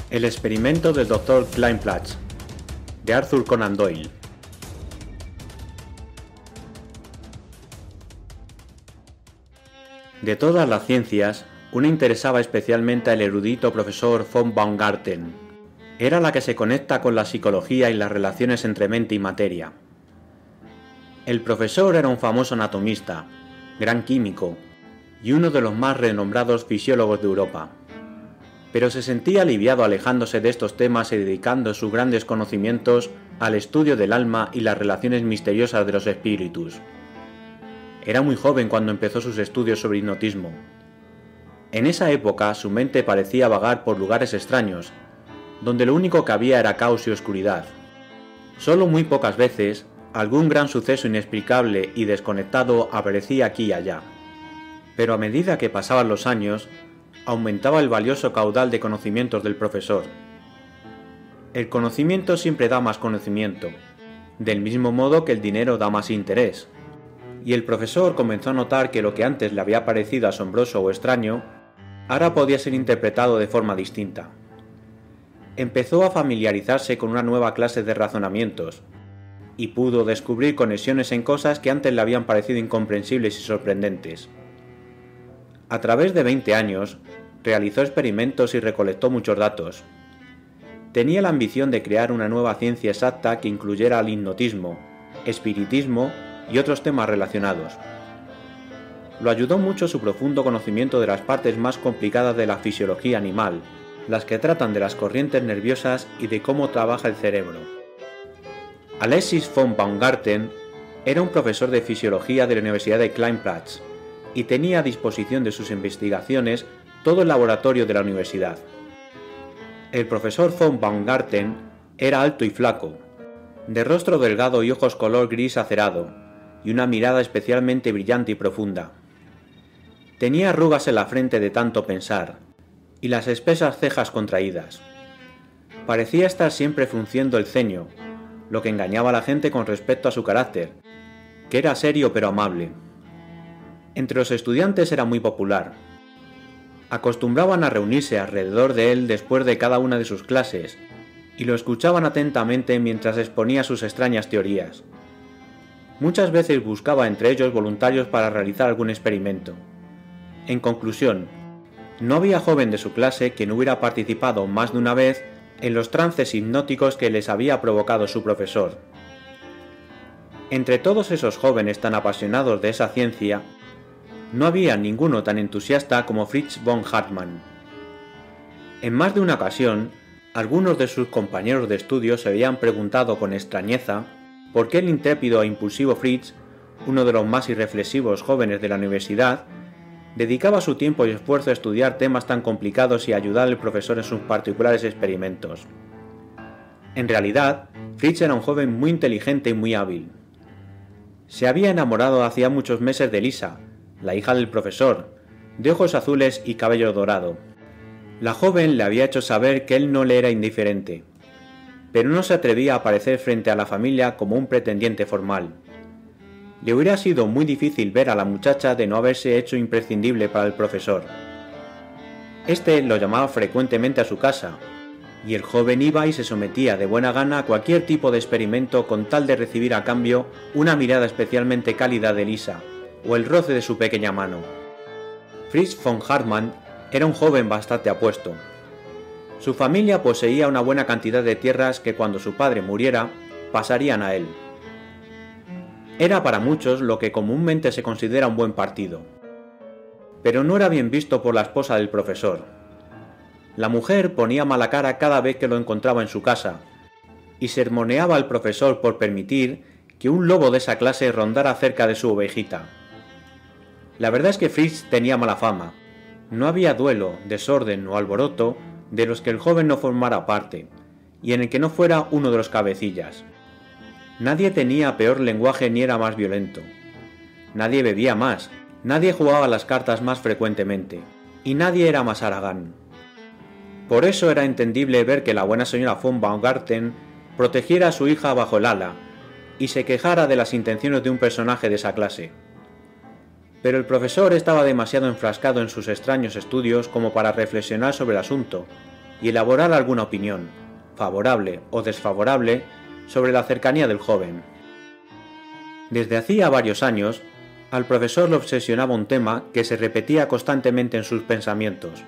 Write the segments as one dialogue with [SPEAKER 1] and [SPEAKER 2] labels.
[SPEAKER 1] El experimento del Dr. Kleinplatz, de Arthur Conan Doyle. De todas las ciencias, una interesaba especialmente al erudito profesor von Baumgarten. Era la que se conecta con la psicología y las relaciones entre mente y materia. El profesor era un famoso anatomista, gran químico y uno de los más renombrados fisiólogos de Europa. Pero se sentía aliviado alejándose de estos temas y dedicando sus grandes conocimientos al estudio del alma y las relaciones misteriosas de los espíritus. Era muy joven cuando empezó sus estudios sobre hipnotismo. En esa época su mente parecía vagar por lugares extraños, donde lo único que había era caos y oscuridad. Solo muy pocas veces, algún gran suceso inexplicable y desconectado aparecía aquí y allá. Pero a medida que pasaban los años, aumentaba el valioso caudal de conocimientos del profesor. El conocimiento siempre da más conocimiento, del mismo modo que el dinero da más interés. Y el profesor comenzó a notar que lo que antes le había parecido asombroso o extraño, ahora podía ser interpretado de forma distinta. Empezó a familiarizarse con una nueva clase de razonamientos, y pudo descubrir conexiones en cosas que antes le habían parecido incomprensibles y sorprendentes. A través de 20 años, realizó experimentos y recolectó muchos datos. Tenía la ambición de crear una nueva ciencia exacta que incluyera el hipnotismo, espiritismo y otros temas relacionados. Lo ayudó mucho su profundo conocimiento de las partes más complicadas de la fisiología animal, las que tratan de las corrientes nerviosas y de cómo trabaja el cerebro. Alexis von Baumgarten era un profesor de fisiología de la Universidad de Kleinplatz y tenía a disposición de sus investigaciones todo el laboratorio de la universidad. El profesor von Baumgarten era alto y flaco, de rostro delgado y ojos color gris acerado, y una mirada especialmente brillante y profunda. Tenía arrugas en la frente de tanto pensar, y las espesas cejas contraídas. Parecía estar siempre frunciendo el ceño, lo que engañaba a la gente con respecto a su carácter, que era serio pero amable. Entre los estudiantes era muy popular. Acostumbraban a reunirse alrededor de él después de cada una de sus clases, y lo escuchaban atentamente mientras exponía sus extrañas teorías. Muchas veces buscaba entre ellos voluntarios para realizar algún experimento. En conclusión, no había joven de su clase que no hubiera participado más de una vez en los trances hipnóticos que les había provocado su profesor. Entre todos esos jóvenes tan apasionados de esa ciencia, no había ninguno tan entusiasta como Fritz von Hartmann. En más de una ocasión, algunos de sus compañeros de estudio se habían preguntado con extrañeza por qué el intrépido e impulsivo Fritz, uno de los más irreflexivos jóvenes de la universidad, dedicaba su tiempo y esfuerzo a estudiar temas tan complicados y a ayudar al profesor en sus particulares experimentos. En realidad, Fritz era un joven muy inteligente y muy hábil. Se había enamorado hacía muchos meses de Lisa, la hija del profesor, de ojos azules y cabello dorado. La joven le había hecho saber que él no le era indiferente, pero no se atrevía a aparecer frente a la familia como un pretendiente formal. Le hubiera sido muy difícil ver a la muchacha de no haberse hecho imprescindible para el profesor. Este lo llamaba frecuentemente a su casa, y el joven iba y se sometía de buena gana a cualquier tipo de experimento con tal de recibir a cambio una mirada especialmente cálida de Lisa, o el roce de su pequeña mano. Fritz von Hartmann era un joven bastante apuesto. Su familia poseía una buena cantidad de tierras que cuando su padre muriera, pasarían a él. Era para muchos lo que comúnmente se considera un buen partido. Pero no era bien visto por la esposa del profesor. La mujer ponía mala cara cada vez que lo encontraba en su casa, y sermoneaba al profesor por permitir que un lobo de esa clase rondara cerca de su ovejita. La verdad es que Fritz tenía mala fama. No había duelo, desorden o alboroto de los que el joven no formara parte, y en el que no fuera uno de los cabecillas. Nadie tenía peor lenguaje ni era más violento. Nadie bebía más, nadie jugaba las cartas más frecuentemente, y nadie era más haragán. Por eso era entendible ver que la buena señora von Baumgarten protegiera a su hija bajo el ala, y se quejara de las intenciones de un personaje de esa clase. Pero el profesor estaba demasiado enfrascado en sus extraños estudios como para reflexionar sobre el asunto, y elaborar alguna opinión, favorable o desfavorable, sobre la cercanía del joven. Desde hacía varios años, al profesor le obsesionaba un tema que se repetía constantemente en sus pensamientos.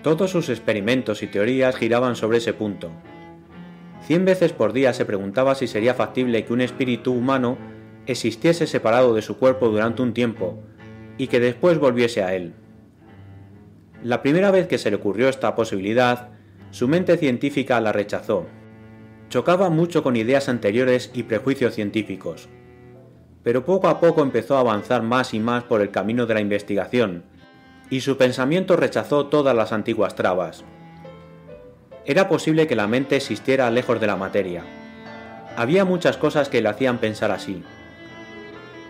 [SPEAKER 1] Todos sus experimentos y teorías giraban sobre ese punto. 100 veces por día se preguntaba si sería factible que un espíritu humano existiese separado de su cuerpo durante un tiempo y que después volviese a él. La primera vez que se le ocurrió esta posibilidad, su mente científica la rechazó. Chocaba mucho con ideas anteriores y prejuicios científicos. Pero poco a poco empezó a avanzar más y más por el camino de la investigación, y su pensamiento rechazó todas las antiguas trabas. Era posible que la mente existiera lejos de la materia. Había muchas cosas que le hacían pensar así.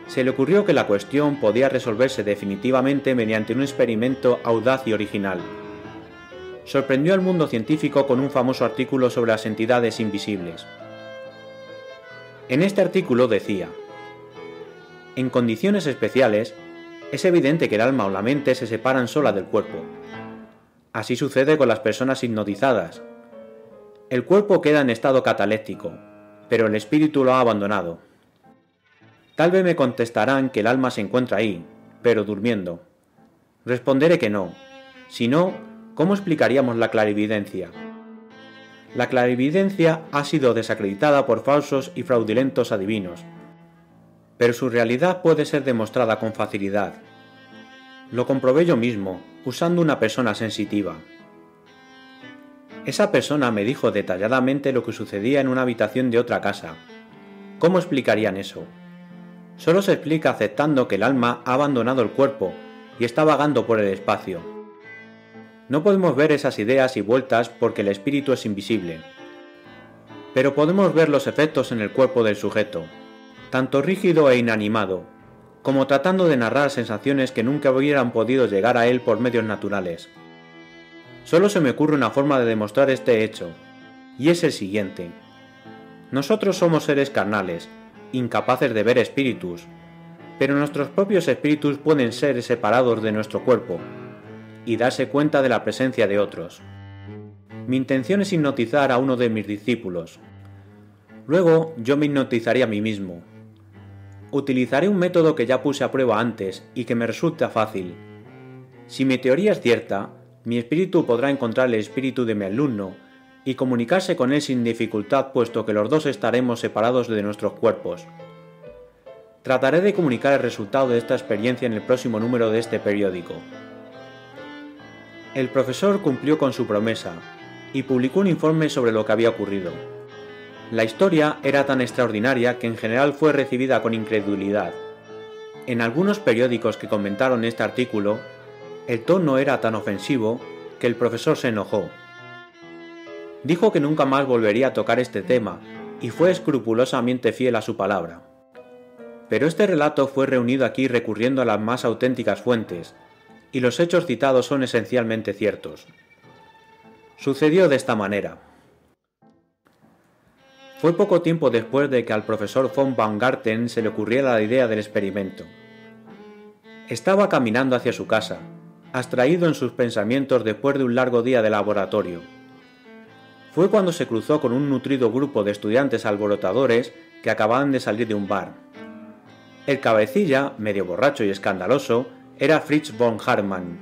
[SPEAKER 1] Se le ocurrió que la cuestión podía resolverse definitivamente mediante un experimento audaz y original. Sorprendió al mundo científico con un famoso artículo sobre las entidades invisibles. En este artículo decía: en condiciones especiales, es evidente que el alma o la mente se separan sola del cuerpo. Así sucede con las personas hipnotizadas. El cuerpo queda en estado cataléptico, pero el espíritu lo ha abandonado. Tal vez me contestarán que el alma se encuentra ahí, pero durmiendo. Responderé que no. Si no, ¿cómo explicaríamos la clarividencia? La clarividencia ha sido desacreditada por falsos y fraudulentos adivinos, pero su realidad puede ser demostrada con facilidad. Lo comprobé yo mismo, usando una persona sensitiva. Esa persona me dijo detalladamente lo que sucedía en una habitación de otra casa. ¿Cómo explicarían eso? Solo se explica aceptando que el alma ha abandonado el cuerpo y está vagando por el espacio. No podemos ver esas ideas y vueltas porque el espíritu es invisible. Pero podemos ver los efectos en el cuerpo del sujeto, tanto rígido e inanimado, como tratando de narrar sensaciones que nunca hubieran podido llegar a él por medios naturales. Solo se me ocurre una forma de demostrar este hecho, y es el siguiente. Nosotros somos seres carnales, incapaces de ver espíritus, pero nuestros propios espíritus pueden ser separados de nuestro cuerpo y darse cuenta de la presencia de otros. Mi intención es hipnotizar a uno de mis discípulos. Luego yo me hipnotizaré a mí mismo. Utilizaré un método que ya puse a prueba antes y que me resulta fácil. Si mi teoría es cierta, mi espíritu podrá encontrar el espíritu de mi alumno y comunicarse con él sin dificultad, puesto que los dos estaremos separados de nuestros cuerpos. Trataré de comunicar el resultado de esta experiencia en el próximo número de este periódico. El profesor cumplió con su promesa y publicó un informe sobre lo que había ocurrido. La historia era tan extraordinaria que en general fue recibida con incredulidad. En algunos periódicos que comentaron este artículo, el tono era tan ofensivo que el profesor se enojó. Dijo que nunca más volvería a tocar este tema y fue escrupulosamente fiel a su palabra. Pero este relato fue reunido aquí recurriendo a las más auténticas fuentes, y los hechos citados son esencialmente ciertos. Sucedió de esta manera. Fue poco tiempo después de que al profesor von Baumgarten se le ocurriera la idea del experimento. Estaba caminando hacia su casa, abstraído en sus pensamientos después de un largo día de laboratorio. Fue cuando se cruzó con un nutrido grupo de estudiantes alborotadores que acababan de salir de un bar. El cabecilla, medio borracho y escandaloso, era Fritz von Hartmann.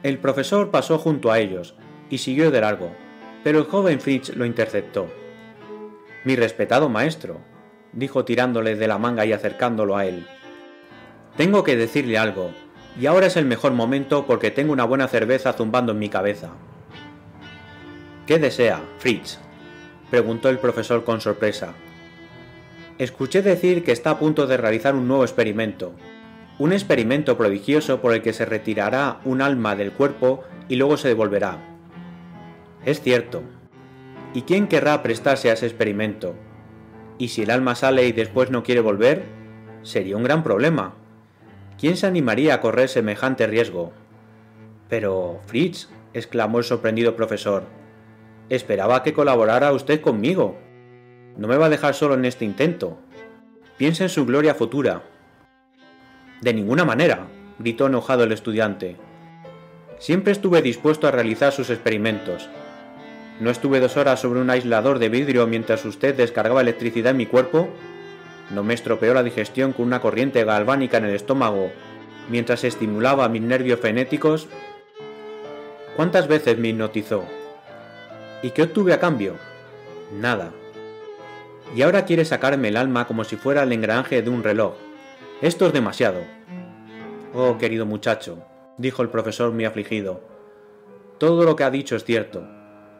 [SPEAKER 1] El profesor pasó junto a ellos y siguió de largo, pero el joven Fritz lo interceptó. «Mi respetado maestro», dijo tirándole de la manga y acercándolo a él. «Tengo que decirle algo, y ahora es el mejor momento porque tengo una buena cerveza zumbando en mi cabeza». «¿Qué desea, Fritz?», preguntó el profesor con sorpresa. «Escuché decir que está a punto de realizar un nuevo experimento. Un experimento prodigioso por el que se retirará un alma del cuerpo y luego se devolverá». «Es cierto. ¿Y quién querrá prestarse a ese experimento? ¿Y si el alma sale y después no quiere volver? Sería un gran problema. ¿Quién se animaría a correr semejante riesgo?» «Pero, Fritz», exclamó el sorprendido profesor, «esperaba que colaborara usted conmigo. No me va a dejar solo en este intento. Piensa en su gloria futura». «De ninguna manera», gritó enojado el estudiante. Siempre estuve dispuesto a realizar sus experimentos. ¿No estuve 2 horas sobre un aislador de vidrio mientras usted descargaba electricidad en mi cuerpo? ¿No me estropeó la digestión con una corriente galvánica en el estómago mientras estimulaba mis nervios frenéticos? ¿Cuántas veces me hipnotizó? ¿Y qué obtuve a cambio? Nada. Y ahora quiere sacarme el alma como si fuera el engranaje de un reloj. Esto es demasiado. Oh, querido muchacho, dijo el profesor muy afligido. Todo lo que ha dicho es cierto.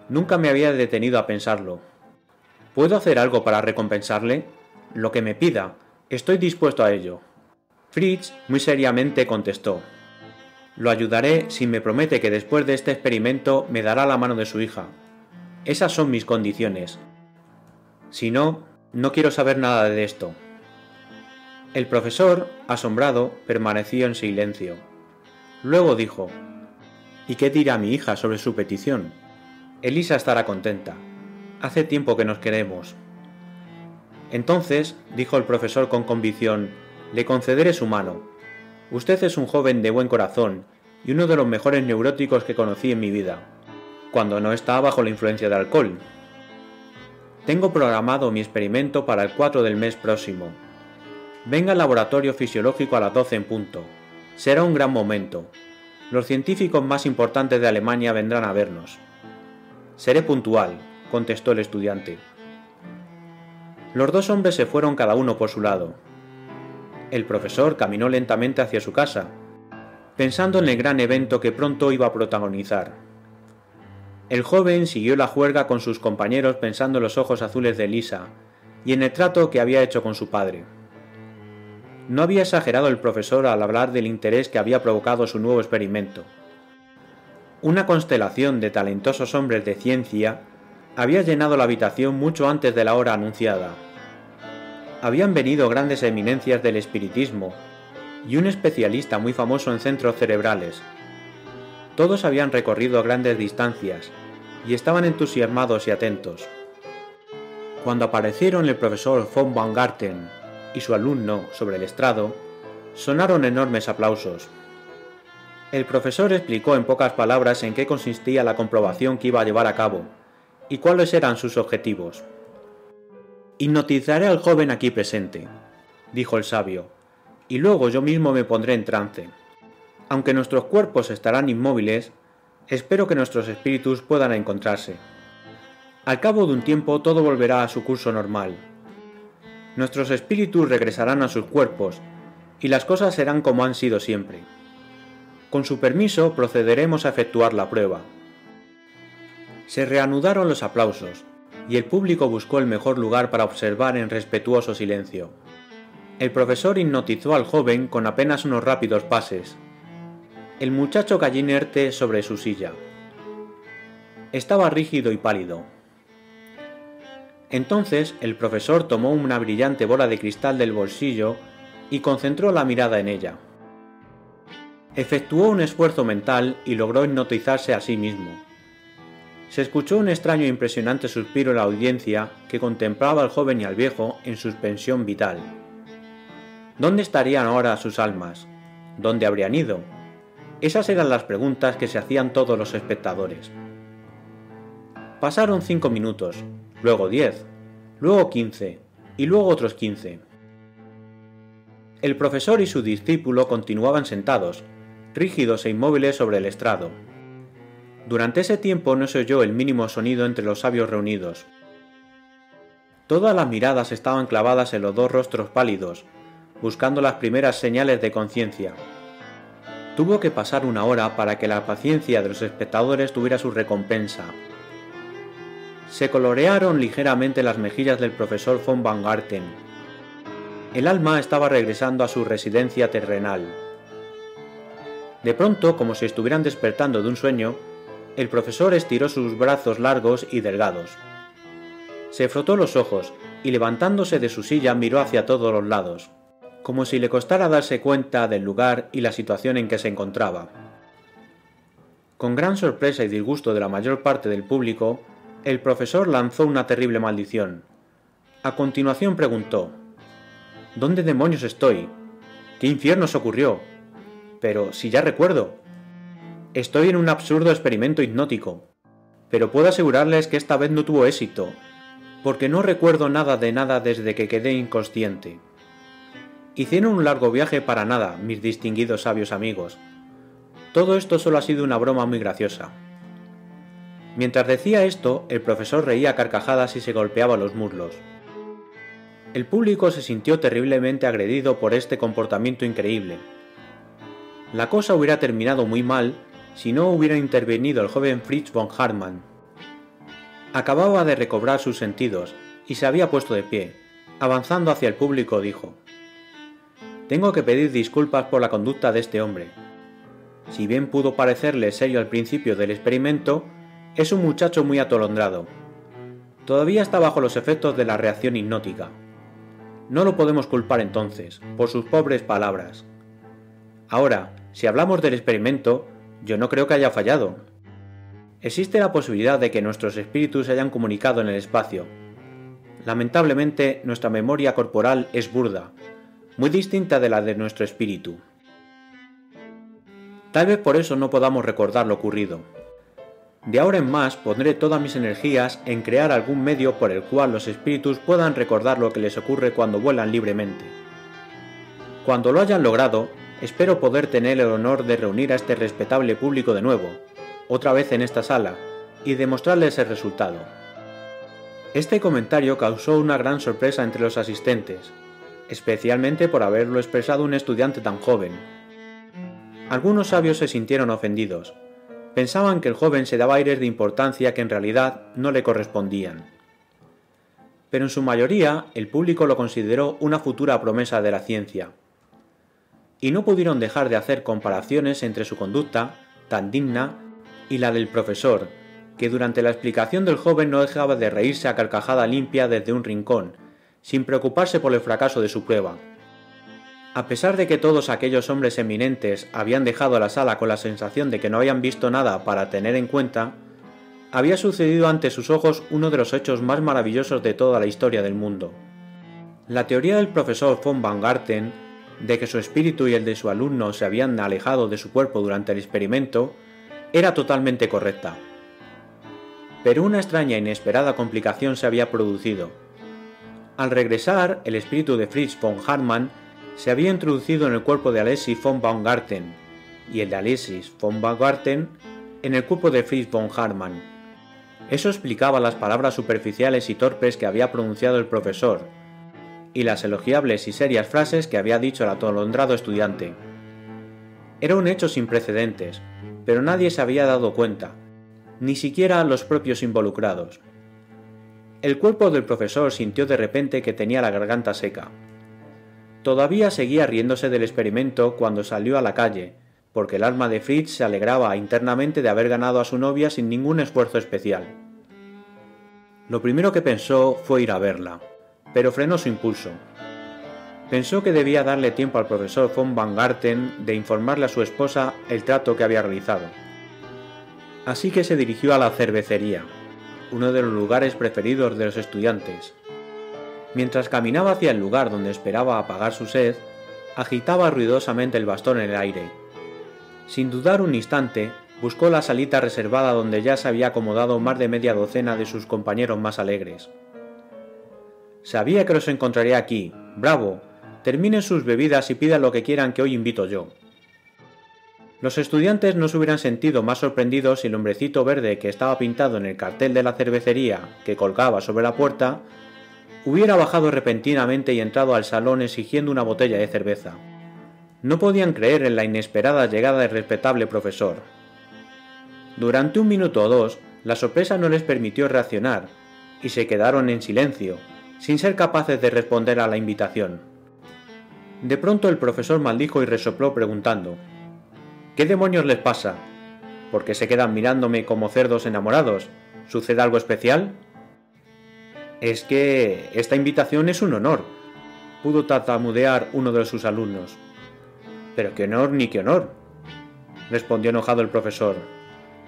[SPEAKER 1] Nunca me había detenido a pensarlo. ¿Puedo hacer algo para recompensarle? Lo que me pida. Estoy dispuesto a ello. Fritz muy seriamente contestó. Lo ayudaré si me promete que después de este experimento me dará la mano de su hija. Esas son mis condiciones. Si no, no quiero saber nada de esto. El profesor, asombrado, permaneció en silencio. Luego dijo: ¿Y qué dirá mi hija sobre su petición? Elisa estará contenta. Hace tiempo que nos queremos. Entonces, dijo el profesor con convicción, le concederé su mano. Usted es un joven de buen corazón y uno de los mejores neuróticos que conocí en mi vida, cuando no está bajo la influencia del alcohol. Tengo programado mi experimento para el 4 del mes próximo. Venga al laboratorio fisiológico a las 12 en punto. Será un gran momento. Los científicos más importantes de Alemania vendrán a vernos. Seré puntual, contestó el estudiante. Los 2 hombres se fueron cada uno por su lado. El profesor caminó lentamente hacia su casa, pensando en el gran evento que pronto iba a protagonizar. El joven siguió la juerga con sus compañeros pensando en los ojos azules de Elisa y en el trato que había hecho con su padre. No había exagerado el profesor al hablar del interés que había provocado su nuevo experimento. Una constelación de talentosos hombres de ciencia había llenado la habitación mucho antes de la hora anunciada. Habían venido grandes eminencias del espiritismo y un especialista muy famoso en centros cerebrales. Todos habían recorrido grandes distancias y estaban entusiasmados y atentos. Cuando aparecieron el profesor von Baumgarten y su alumno sobre el estrado, sonaron enormes aplausos. El profesor explicó en pocas palabras en qué consistía la comprobación que iba a llevar a cabo y cuáles eran sus objetivos. Hipnotizaré al joven aquí presente, dijo el sabio, y luego yo mismo me pondré en trance. Aunque nuestros cuerpos estarán inmóviles, espero que nuestros espíritus puedan encontrarse. Al cabo de un tiempo todo volverá a su curso normal. Nuestros espíritus regresarán a sus cuerpos y las cosas serán como han sido siempre. Con su permiso procederemos a efectuar la prueba. Se reanudaron los aplausos y el público buscó el mejor lugar para observar en respetuoso silencio. El profesor hipnotizó al joven con apenas unos rápidos pases. El muchacho cayó inerte sobre su silla. Estaba rígido y pálido. Entonces el profesor tomó una brillante bola de cristal del bolsillo y concentró la mirada en ella. Efectuó un esfuerzo mental y logró hipnotizarse a sí mismo. Se escuchó un extraño e impresionante suspiro en la audiencia que contemplaba al joven y al viejo en suspensión vital. ¿Dónde estarían ahora sus almas? ¿Dónde habrían ido? Esas eran las preguntas que se hacían todos los espectadores. Pasaron 5 minutos, luego 10, luego 15 y luego otros 15. El profesor y su discípulo continuaban sentados, rígidos e inmóviles sobre el estrado. Durante ese tiempo no se oyó el mínimo sonido entre los sabios reunidos. Todas las miradas estaban clavadas en los 2 rostros pálidos, buscando las primeras señales de conciencia. Tuvo que pasar 1 hora para que la paciencia de los espectadores tuviera su recompensa. Se colorearon ligeramente las mejillas del profesor von Baumgarten. El alma estaba regresando a su residencia terrenal. De pronto, como si estuvieran despertando de un sueño, el profesor estiró sus brazos largos y delgados. Se frotó los ojos y levantándose de su silla miró hacia todos los lados, como si le costara darse cuenta del lugar y la situación en que se encontraba. Con gran sorpresa y disgusto de la mayor parte del público, el profesor lanzó una terrible maldición. A continuación preguntó: ¿Dónde demonios estoy? ¿Qué infiernos ocurrió? Pero si ya recuerdo. Estoy en un absurdo experimento hipnótico, pero puedo asegurarles que esta vez no tuvo éxito, porque no recuerdo nada de nada desde que quedé inconsciente. Hicieron un largo viaje para nada, mis distinguidos sabios amigos. Todo esto solo ha sido una broma muy graciosa. Mientras decía esto, el profesor reía a carcajadas y se golpeaba los muslos. El público se sintió terriblemente agredido por este comportamiento increíble. La cosa hubiera terminado muy mal si no hubiera intervenido el joven Fritz von Hartmann. Acababa de recobrar sus sentidos y se había puesto de pie. Avanzando hacia el público dijo: «Tengo que pedir disculpas por la conducta de este hombre. Si bien pudo parecerle serio al principio del experimento, es un muchacho muy atolondrado. Todavía está bajo los efectos de la reacción hipnótica. No lo podemos culpar entonces, por sus pobres palabras. Ahora, si hablamos del experimento, yo no creo que haya fallado. Existe la posibilidad de que nuestros espíritus se hayan comunicado en el espacio. Lamentablemente, nuestra memoria corporal es burda, muy distinta de la de nuestro espíritu. Tal vez por eso no podamos recordar lo ocurrido. De ahora en más pondré todas mis energías en crear algún medio por el cual los espíritus puedan recordar lo que les ocurre cuando vuelan libremente. Cuando lo hayan logrado, espero poder tener el honor de reunir a este respetable público de nuevo, otra vez en esta sala, y demostrarles el resultado». Este comentario causó una gran sorpresa entre los asistentes, especialmente por haberlo expresado un estudiante tan joven. Algunos sabios se sintieron ofendidos. Pensaban que el joven se daba aires de importancia que en realidad no le correspondían. Pero en su mayoría el público lo consideró una futura promesa de la ciencia. Y no pudieron dejar de hacer comparaciones entre su conducta, tan digna, y la del profesor, que durante la explicación del joven no dejaba de reírse a carcajada limpia desde un rincón, sin preocuparse por el fracaso de su prueba. A pesar de que todos aquellos hombres eminentes habían dejado la sala con la sensación de que no habían visto nada para tener en cuenta, había sucedido ante sus ojos uno de los hechos más maravillosos de toda la historia del mundo. La teoría del profesor von Baumgarten de que su espíritu y el de su alumno se habían alejado de su cuerpo durante el experimento era totalmente correcta. Pero una extraña e inesperada complicación se había producido. Al regresar, el espíritu de Fritz von Hartmann se había introducido en el cuerpo de Alexis von Baumgarten y el de Alexis von Baumgarten en el cuerpo de Fritz von Hartmann. Eso explicaba las palabras superficiales y torpes que había pronunciado el profesor y las elogiables y serias frases que había dicho el atolondrado estudiante. Era un hecho sin precedentes, pero nadie se había dado cuenta, ni siquiera los propios involucrados. El cuerpo del profesor sintió de repente que tenía la garganta seca. Todavía seguía riéndose del experimento cuando salió a la calle, porque el alma de Fritz se alegraba internamente de haber ganado a su novia sin ningún esfuerzo especial. Lo primero que pensó fue ir a verla, pero frenó su impulso. Pensó que debía darle tiempo al profesor von Baumgarten de informarle a su esposa el trato que había realizado. Así que se dirigió a la cervecería, uno de los lugares preferidos de los estudiantes. Mientras caminaba hacia el lugar donde esperaba apagar su sed, agitaba ruidosamente el bastón en el aire. Sin dudar un instante, buscó la salita reservada donde ya se había acomodado más de media docena de sus compañeros más alegres. «Sabía que los encontraría aquí. ¡Bravo! Terminen sus bebidas y pidan lo que quieran, que hoy invito yo». Los estudiantes no se hubieran sentido más sorprendidos si el hombrecito verde que estaba pintado en el cartel de la cervecería que colgaba sobre la puerta hubiera bajado repentinamente y entrado al salón exigiendo una botella de cerveza. No podían creer en la inesperada llegada del respetable profesor. Durante un minuto o dos, la sorpresa no les permitió reaccionar, y se quedaron en silencio, sin ser capaces de responder a la invitación. De pronto el profesor maldijo y resopló preguntando: «¿Qué demonios les pasa? ¿Por qué se quedan mirándome como cerdos enamorados? ¿Sucede algo especial?» «Es que esta invitación es un honor», pudo tartamudear uno de sus alumnos. «¿Pero qué honor ni qué honor?», respondió enojado el profesor.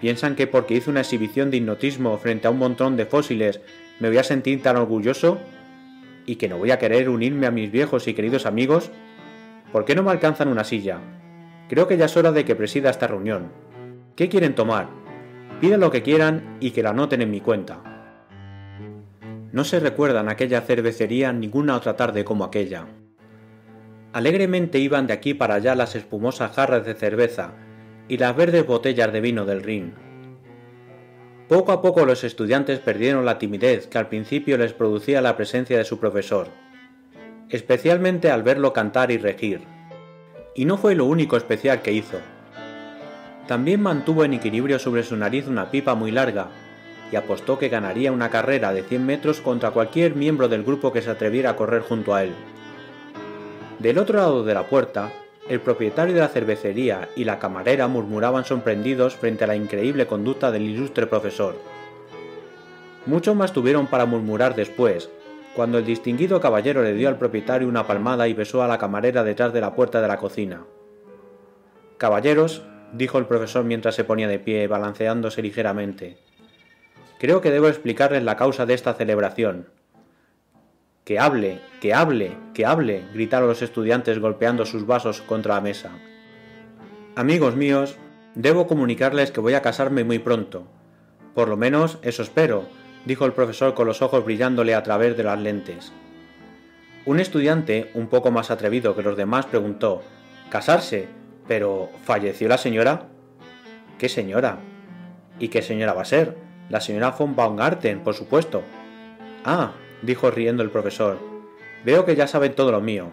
[SPEAKER 1] «¿Piensan que porque hice una exhibición de hipnotismo frente a un montón de fósiles me voy a sentir tan orgulloso? ¿Y que no voy a querer unirme a mis viejos y queridos amigos? ¿Por qué no me alcanzan una silla? Creo que ya es hora de que presida esta reunión. ¿Qué quieren tomar? Piden lo que quieran y que la anoten en mi cuenta. No se recuerdan aquella cervecería ninguna otra tarde como aquella. Alegremente iban de aquí para allá las espumosas jarras de cerveza y las verdes botellas de vino del Rin. Poco a poco los estudiantes perdieron la timidez que al principio les producía la presencia de su profesor, especialmente al verlo cantar y regir. Y no fue lo único especial que hizo. También mantuvo en equilibrio sobre su nariz una pipa muy larga y apostó que ganaría una carrera de 100 metros contra cualquier miembro del grupo que se atreviera a correr junto a él. Del otro lado de la puerta, el propietario de la cervecería y la camarera murmuraban sorprendidos frente a la increíble conducta del ilustre profesor. Mucho más tuvieron para murmurar después, cuando el distinguido caballero le dio al propietario una palmada y besó a la camarera detrás de la puerta de la cocina. «Caballeros», dijo el profesor mientras se ponía de pie, balanceándose ligeramente, «creo que debo explicarles la causa de esta celebración». «¡Que hable! ¡Que hable! ¡Que hable!», gritaron los estudiantes golpeando sus vasos contra la mesa. «Amigos míos, debo comunicarles que voy a casarme muy pronto. Por lo menos eso espero», dijo el profesor con los ojos brillándole a través de las lentes. Un estudiante, un poco más atrevido que los demás, preguntó: «¿Casarse? ¿Pero falleció la señora?» «¿Qué señora? ¿Y qué señora va a ser? La señora von Baumgarten, por supuesto». «Ah», dijo riendo el profesor, «veo que ya saben todo lo mío.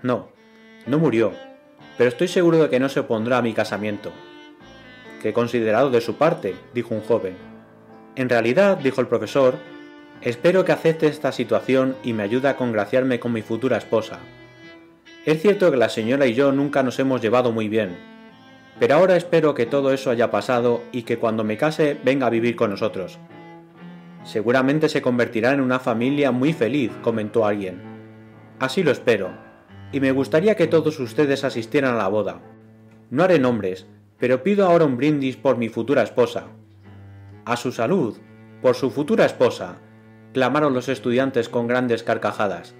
[SPEAKER 1] No murió, pero estoy seguro de que no se opondrá a mi casamiento». «Qué considerado de su parte», dijo un joven. «En realidad», dijo el profesor, «espero que acepte esta situación y me ayude a congraciarme con mi futura esposa. Es cierto que la señora y yo nunca nos hemos llevado muy bien, pero ahora espero que todo eso haya pasado y que cuando me case venga a vivir con nosotros». «Seguramente se convertirá en una familia muy feliz», comentó alguien. «Así lo espero, y me gustaría que todos ustedes asistieran a la boda. No haré nombres, pero pido ahora un brindis por mi futura esposa». «A su salud, por su futura esposa», clamaron los estudiantes con grandes carcajadas.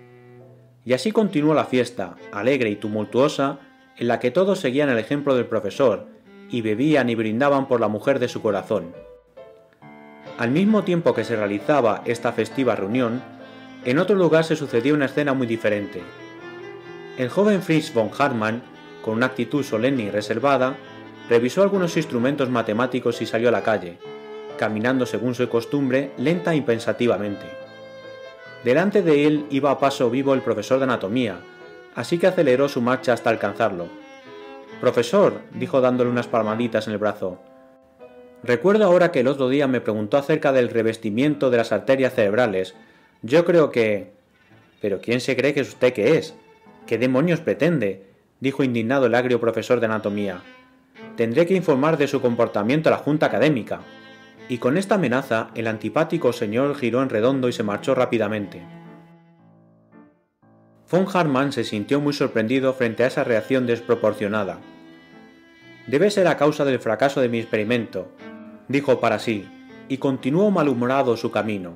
[SPEAKER 1] Y así continuó la fiesta, alegre y tumultuosa, en la que todos seguían el ejemplo del profesor, y bebían y brindaban por la mujer de su corazón. Al mismo tiempo que se realizaba esta festiva reunión, en otro lugar se sucedía una escena muy diferente. El joven Fritz von Hartmann, con una actitud solemne y reservada, revisó algunos instrumentos matemáticos y salió a la calle, caminando según su costumbre, lenta y pensativamente. Delante de él iba a paso vivo el profesor de anatomía, así que aceleró su marcha hasta alcanzarlo. «Profesor», dijo dándole unas palmaditas en el brazo, «recuerdo ahora que el otro día me preguntó acerca del revestimiento de las arterias cerebrales. Yo creo que...». «¿Pero quién se cree que es usted que es? ¿Qué demonios pretende?», dijo indignado el agrio profesor de anatomía. «Tendré que informar de su comportamiento a la junta académica». Y con esta amenaza el antipático señor giró en redondo y se marchó rápidamente. Von Hartmann se sintió muy sorprendido frente a esa reacción desproporcionada. «Debe ser a causa del fracaso de mi experimento», dijo para sí, y continuó malhumorado su camino.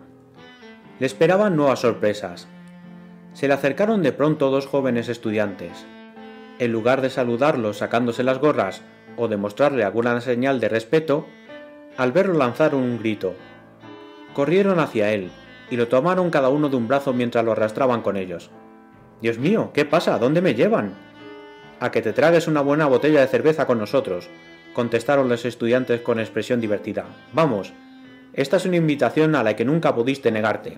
[SPEAKER 1] Le esperaban nuevas sorpresas. Se le acercaron de pronto dos jóvenes estudiantes. En lugar de saludarlo sacándose las gorras o de mostrarle alguna señal de respeto, al verlo lanzaron un grito. Corrieron hacia él, y lo tomaron cada uno de un brazo mientras lo arrastraban con ellos. «Dios mío, ¿qué pasa? ¿Dónde me llevan?» «A que te tragues una buena botella de cerveza con nosotros», contestaron los estudiantes con expresión divertida. «Vamos, esta es una invitación a la que nunca pudiste negarte».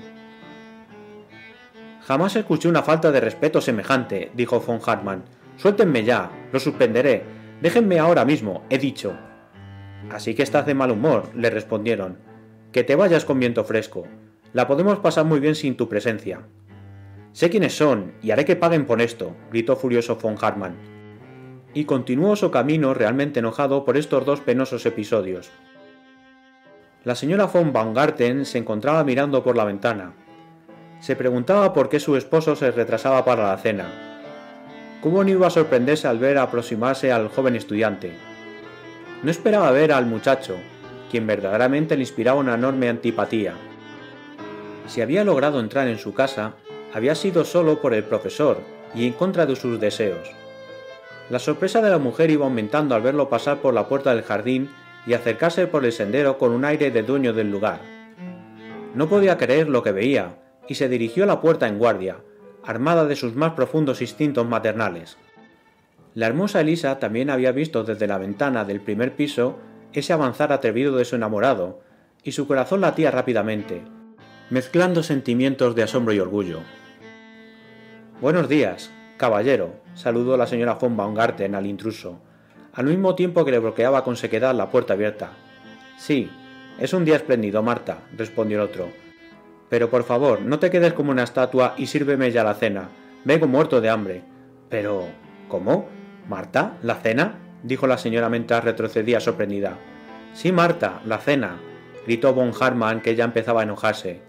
[SPEAKER 1] «Jamás escuché una falta de respeto semejante», dijo von Hartmann. «Suéltenme ya, lo suspenderé. Déjenme ahora mismo, he dicho». «Así que estás de mal humor», le respondieron. «Que te vayas con viento fresco. La podemos pasar muy bien sin tu presencia». «Sé quiénes son, y haré que paguen por esto», gritó furioso von Hartmann. Y continuó su camino realmente enojado por estos dos penosos episodios. La señora von Baumgarten se encontraba mirando por la ventana. Se preguntaba por qué su esposo se retrasaba para la cena. ¿Cómo no iba a sorprenderse al ver aproximarse al joven estudiante? No esperaba ver al muchacho, quien verdaderamente le inspiraba una enorme antipatía. Si había logrado entrar en su casa, había sido solo por el profesor y en contra de sus deseos. La sorpresa de la mujer iba aumentando al verlo pasar por la puerta del jardín y acercarse por el sendero con un aire de dueño del lugar. No podía creer lo que veía, y se dirigió a la puerta en guardia, armada de sus más profundos instintos maternales. La hermosa Elisa también había visto desde la ventana del primer piso ese avanzar atrevido de su enamorado, y su corazón latía rápidamente, mezclando sentimientos de asombro y orgullo. «Buenos días, caballero», saludó la señora von Baumgarten al intruso, al mismo tiempo que le bloqueaba con sequedad la puerta abierta. «Sí, es un día espléndido, Marta», respondió el otro. «Pero por favor, no te quedes como una estatua y sírveme ya la cena. Vengo muerto de hambre». «Pero... ¿cómo? ¿Marta? ¿La cena?», dijo la señora mientras retrocedía sorprendida. «Sí, Marta, la cena», gritó von Hartmann, que ya empezaba a enojarse.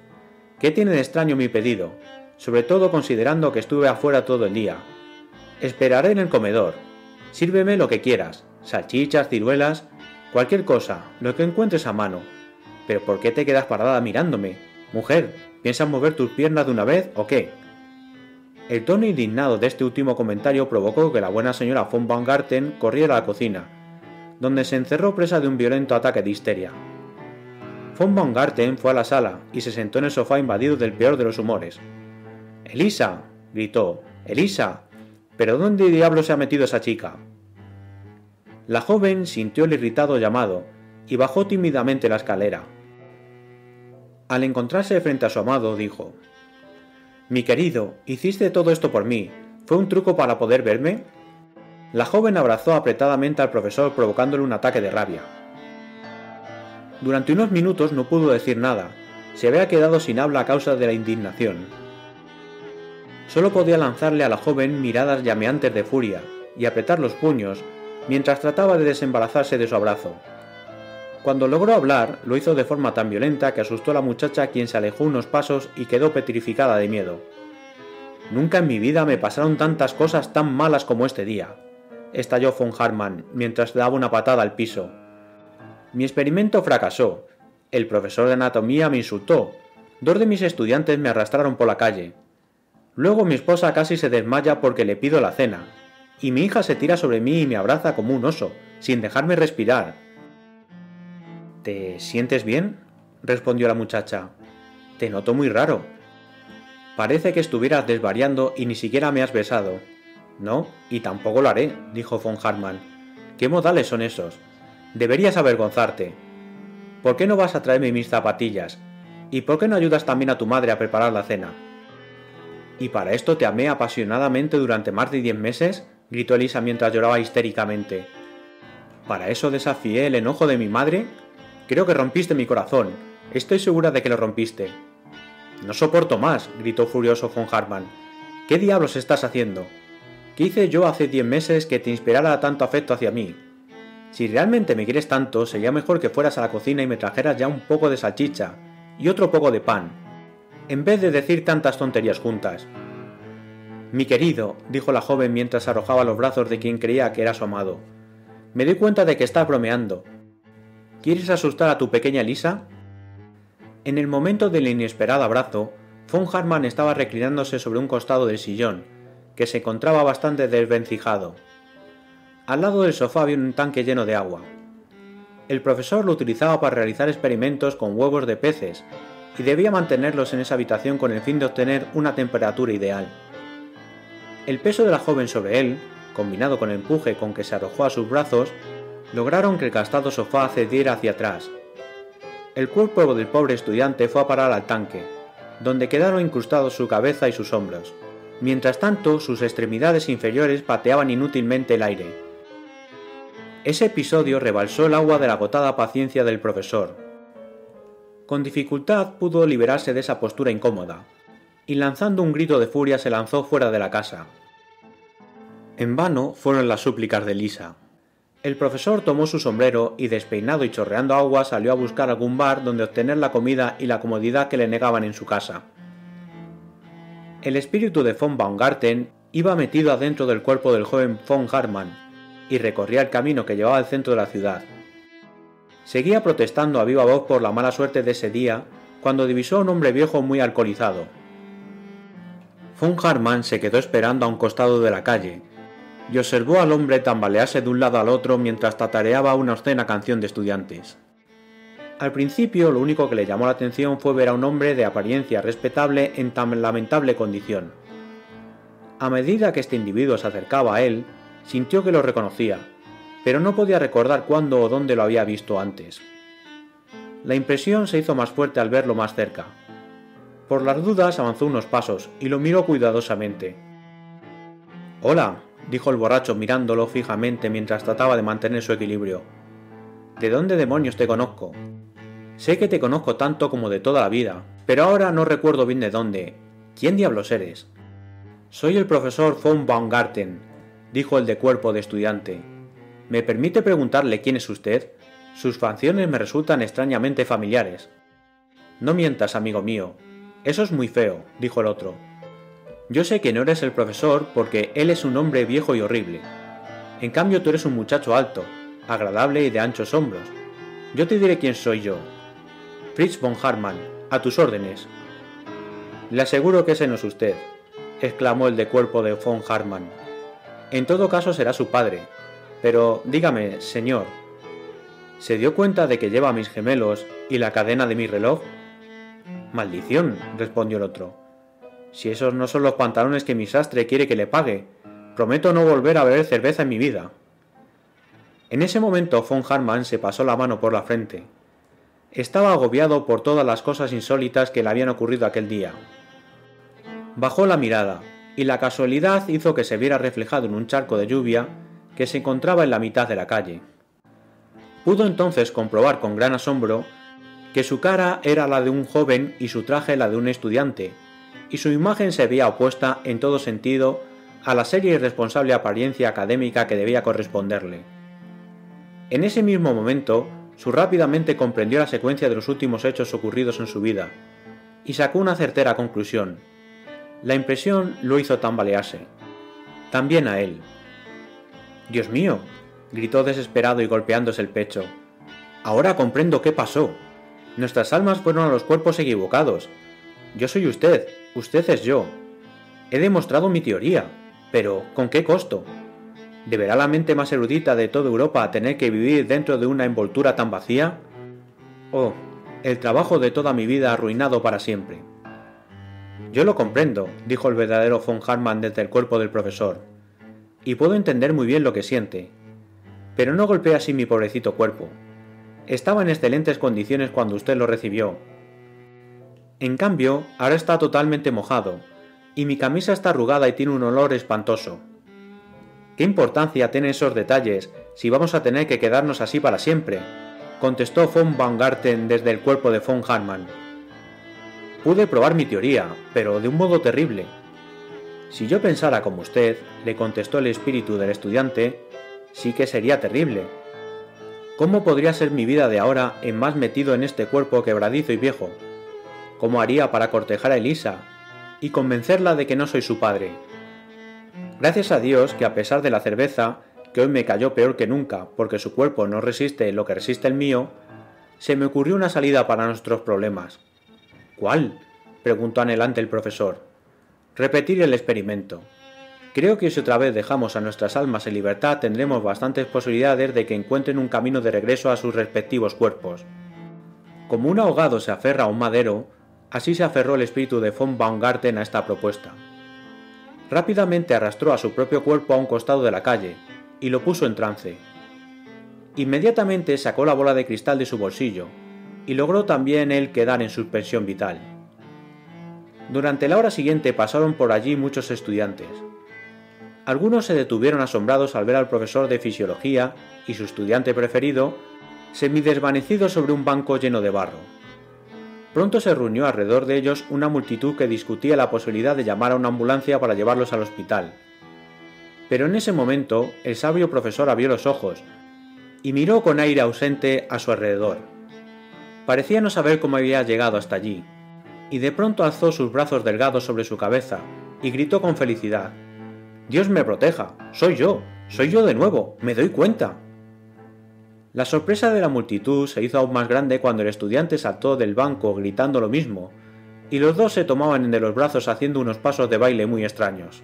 [SPEAKER 1] «¿Qué tiene de extraño mi pedido? Sobre todo considerando que estuve afuera todo el día. Esperaré en el comedor. Sírveme lo que quieras, salchichas, ciruelas, cualquier cosa, lo que encuentres a mano. Pero ¿por qué te quedas parada mirándome? Mujer, ¿piensas mover tus piernas de una vez o qué?». El tono indignado de este último comentario provocó que la buena señora von Baumgarten corriera a la cocina, donde se encerró presa de un violento ataque de histeria. Von Baumgarten fue a la sala y se sentó en el sofá invadido del peor de los humores. «¡Elisa!», gritó. «¡Elisa! ¿Pero dónde diablos se ha metido esa chica?». La joven sintió el irritado llamado y bajó tímidamente la escalera. Al encontrarse frente a su amado, dijo: «Mi querido, hiciste todo esto por mí. ¿Fue un truco para poder verme?». La joven abrazó apretadamente al profesor provocándole un ataque de rabia. Durante unos minutos no pudo decir nada. Se había quedado sin habla a causa de la indignación. Solo podía lanzarle a la joven miradas llameantes de furia y apretar los puños mientras trataba de desembarazarse de su abrazo. Cuando logró hablar, lo hizo de forma tan violenta que asustó a la muchacha, quien se alejó unos pasos y quedó petrificada de miedo. «Nunca en mi vida me pasaron tantas cosas tan malas como este día», estalló von Hartmann mientras daba una patada al piso. «Mi experimento fracasó. El profesor de anatomía me insultó. 2 de mis estudiantes me arrastraron por la calle. Luego mi esposa casi se desmaya porque le pido la cena, y mi hija se tira sobre mí y me abraza como un oso, sin dejarme respirar». «¿Te sientes bien?», respondió la muchacha. «Te noto muy raro. Parece que estuvieras desvariando y ni siquiera me has besado». «No, y tampoco lo haré», dijo von Hartmann. «¿Qué modales son esos? Deberías avergonzarte. ¿Por qué no vas a traerme mis zapatillas? ¿Y por qué no ayudas también a tu madre a preparar la cena?». «¿Y para esto te amé apasionadamente durante más de 10 meses?», gritó Elisa mientras lloraba histéricamente. «¿Para eso desafié el enojo de mi madre? Creo que rompiste mi corazón. Estoy segura de que lo rompiste». «No soporto más», gritó furioso von Hartmann. «¿Qué diablos estás haciendo? ¿Qué hice yo hace 10 meses que te inspirara tanto afecto hacia mí? Si realmente me quieres tanto, sería mejor que fueras a la cocina y me trajeras ya un poco de salchicha y otro poco de pan, en vez de decir tantas tonterías juntas». «Mi querido», dijo la joven mientras se arrojaba a los brazos de quien creía que era su amado, «me doy cuenta de que estás bromeando. ¿Quieres asustar a tu pequeña Elisa?». En el momento del inesperado abrazo, von Hartmann estaba reclinándose sobre un costado del sillón, que se encontraba bastante desvencijado. Al lado del sofá había un tanque lleno de agua. El profesor lo utilizaba para realizar experimentos con huevos de peces, y debía mantenerlos en esa habitación con el fin de obtener una temperatura ideal. El peso de la joven sobre él, combinado con el empuje con que se arrojó a sus brazos, lograron que el gastado sofá cediera hacia atrás. El cuerpo del pobre estudiante fue a parar al tanque, donde quedaron incrustados su cabeza y sus hombros. Mientras tanto, sus extremidades inferiores pateaban inútilmente el aire. Ese episodio rebalsó el agua de la agotada paciencia del profesor. Con dificultad pudo liberarse de esa postura incómoda, y lanzando un grito de furia se lanzó fuera de la casa. En vano fueron las súplicas de Elisa. El profesor tomó su sombrero y, despeinado y chorreando agua, salió a buscar algún bar donde obtener la comida y la comodidad que le negaban en su casa. El espíritu de von Baumgarten iba metido adentro del cuerpo del joven von Hartmann y recorría el camino que llevaba al centro de la ciudad. Seguía protestando a viva voz por la mala suerte de ese día cuando divisó a un hombre viejo muy alcoholizado. Von Hartmann se quedó esperando a un costado de la calle, y observó al hombre tambalearse de un lado al otro mientras tatareaba una obscena canción de estudiantes. Al principio lo único que le llamó la atención fue ver a un hombre de apariencia respetable en tan lamentable condición. A medida que este individuo se acercaba a él, sintió que lo reconocía, pero no podía recordar cuándo o dónde lo había visto antes. La impresión se hizo más fuerte al verlo más cerca. Por las dudas avanzó unos pasos y lo miró cuidadosamente. «Hola», dijo el borracho mirándolo fijamente mientras trataba de mantener su equilibrio. «¿De dónde demonios te conozco? Sé que te conozco tanto como de toda la vida, pero ahora no recuerdo bien de dónde. ¿Quién diablos eres?» «Soy el profesor von Baumgarten», dijo el de cuerpo de estudiante. «¿Me permite preguntarle quién es usted? Sus facciones me resultan extrañamente familiares». «No mientas, amigo mío. Eso es muy feo», dijo el otro. «Yo sé que no eres el profesor porque él es un hombre viejo y horrible. En cambio tú eres un muchacho alto, agradable y de anchos hombros. Yo te diré quién soy yo. Fritz von Hartmann, a tus órdenes». «Le aseguro que ese no es usted», exclamó el de cuerpo de von Hartmann. «En todo caso será su padre. Pero dígame, señor, ¿se dio cuenta de que lleva mis gemelos y la cadena de mi reloj?» «Maldición», respondió el otro. «Si esos no son los pantalones que mi sastre quiere que le pague, prometo no volver a beber cerveza en mi vida». En ese momento von Hartmann se pasó la mano por la frente. Estaba agobiado por todas las cosas insólitas que le habían ocurrido aquel día. Bajó la mirada, y la casualidad hizo que se viera reflejado en un charco de lluvia que se encontraba en la mitad de la calle. Pudo entonces comprobar con gran asombro que su cara era la de un joven y su traje la de un estudiante, y su imagen se veía opuesta en todo sentido a la seria y responsable apariencia académica que debía corresponderle. En ese mismo momento, su rápidamente comprendió la secuencia de los últimos hechos ocurridos en su vida, y sacó una certera conclusión. La impresión lo hizo tambalearse. También a él. «Dios mío», gritó desesperado y golpeándose el pecho. «Ahora comprendo qué pasó. Nuestras almas fueron a los cuerpos equivocados. Yo soy usted, usted es yo. He demostrado mi teoría, pero ¿con qué costo? ¿Deberá la mente más erudita de toda Europa tener que vivir dentro de una envoltura tan vacía? Oh, el trabajo de toda mi vida arruinado para siempre». «Yo lo comprendo», dijo el verdadero von Hartmann desde el cuerpo del profesor, «y puedo entender muy bien lo que siente. Pero no golpee así mi pobrecito cuerpo. Estaba en excelentes condiciones cuando usted lo recibió. En cambio, ahora está totalmente mojado, y mi camisa está arrugada y tiene un olor espantoso. ¿Qué importancia tienen esos detalles si vamos a tener que quedarnos así para siempre?», contestó von Baumgarten desde el cuerpo de von Hartmann. «Pude probar mi teoría, pero de un modo terrible». «Si yo pensara como usted», le contestó el espíritu del estudiante, «sí que sería terrible. ¿Cómo podría ser mi vida de ahora en más metido en este cuerpo quebradizo y viejo? ¿Cómo haría para cortejar a Elisa y convencerla de que no soy su padre? Gracias a Dios que a pesar de la cerveza, que hoy me cayó peor que nunca porque su cuerpo no resiste lo que resiste el mío, se me ocurrió una salida para nuestros problemas». «¿Cuál?», preguntó anhelante el profesor. «Repetir el experimento. Creo que si otra vez dejamos a nuestras almas en libertad tendremos bastantes posibilidades de que encuentren un camino de regreso a sus respectivos cuerpos». Como un ahogado se aferra a un madero, así se aferró el espíritu de von Baumgarten a esta propuesta. Rápidamente arrastró a su propio cuerpo a un costado de la calle, y lo puso en trance. Inmediatamente sacó la bola de cristal de su bolsillo, y logró también él quedar en suspensión vital. Durante la hora siguiente pasaron por allí muchos estudiantes. Algunos se detuvieron asombrados al ver al profesor de fisiología y su estudiante preferido semidesvanecidos sobre un banco lleno de barro. Pronto se reunió alrededor de ellos una multitud que discutía la posibilidad de llamar a una ambulancia para llevarlos al hospital. Pero en ese momento el sabio profesor abrió los ojos y miró con aire ausente a su alrededor. Parecía no saber cómo había llegado hasta allí, y de pronto alzó sus brazos delgados sobre su cabeza y gritó con felicidad: «¡Dios me proteja! ¡Soy yo de nuevo! ¡Me doy cuenta!». La sorpresa de la multitud se hizo aún más grande cuando el estudiante saltó del banco gritando lo mismo, y los dos se tomaban de los brazos haciendo unos pasos de baile muy extraños.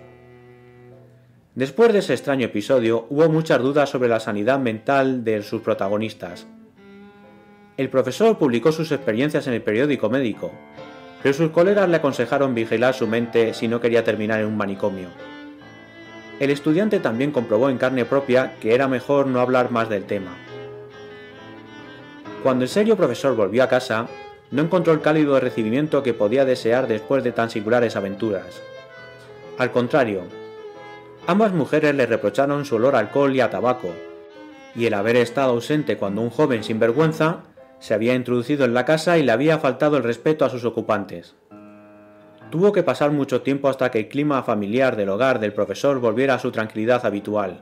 [SPEAKER 1] Después de ese extraño episodio, hubo muchas dudas sobre la sanidad mental de sus protagonistas. El profesor publicó sus experiencias en el periódico médico, pero sus colegas le aconsejaron vigilar su mente si no quería terminar en un manicomio. El estudiante también comprobó en carne propia que era mejor no hablar más del tema. Cuando el serio profesor volvió a casa, no encontró el cálido recibimiento que podía desear después de tan singulares aventuras. Al contrario, ambas mujeres le reprocharon su olor a alcohol y a tabaco, y el haber estado ausente cuando un joven sinvergüenza se había introducido en la casa y le había faltado el respeto a sus ocupantes. Tuvo que pasar mucho tiempo hasta que el clima familiar del hogar del profesor volviera a su tranquilidad habitual,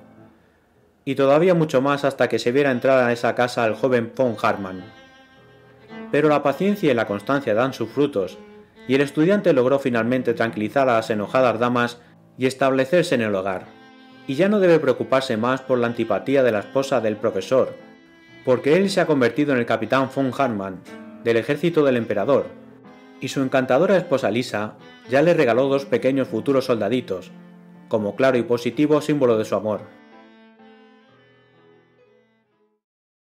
[SPEAKER 1] y todavía mucho más hasta que se viera entrar a esa casa al joven von Hartmann. Pero la paciencia y la constancia dan sus frutos, y el estudiante logró finalmente tranquilizar a las enojadas damas y establecerse en el hogar, y ya no debe preocuparse más por la antipatía de la esposa del profesor, porque él se ha convertido en el capitán von Hartmann, del ejército del emperador, y su encantadora esposa Lisa ya le regaló 2 pequeños futuros soldaditos, como claro y positivo símbolo de su amor.